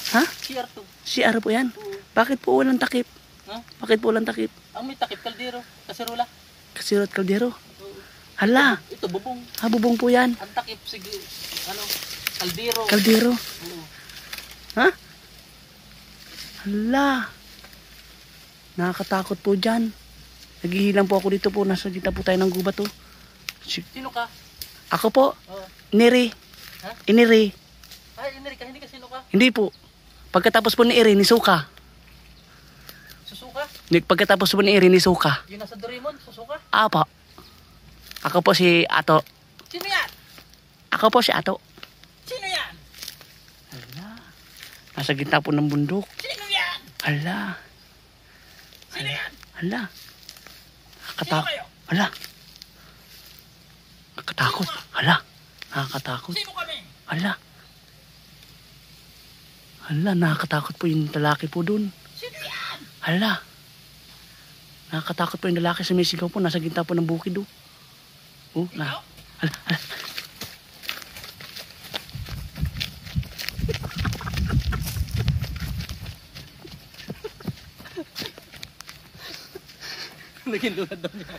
Ha? CR to. CR po yan? Oo. Bakit po walang takip? Ha? Bakit po walang takip? Ang may takip, kaldero. Kaserola. Kasirot kaldero. Oo. Hala, Ito, bubong. bubong po yan. Ang takip, sige, ano, kaldero. Kaldero. Oo. Ha? Hala. Nakakatakot po dyan. Naghihilang po ako dito po. Nasa gitna po tayo ng gubat oh. Sino ka? Ako po, Oo. Neri. Ha? Iniri. Ay, Ineri ka, hindi ka sino ka? Hindi po. Pagkatapos po ni Iri, ni Suka. Susuka? Pagkatapos po ni Iri, ni Suka. Yung nasa Doraemon, susuka? Apa. Ako po si Ato. Sino yan? Ako po si Ato. Sino yan? Hala. Nasa gitna po ng bundok. Sino yan? Hala. Sino yan? Hala. Sino Nakakatakot. kayo? Hala. Nakakatakot. Hala. Nakakatakot. Sino kami? Hala. Hala, nakakatakot po yung lalaki po dun. Sino yan? Hala. Nakakatakot po yung lalaki sa misigaw po. Nasa gitna po ng bukid oh. Oh, na. Ikaw? Hala, hala. Naging doon niya.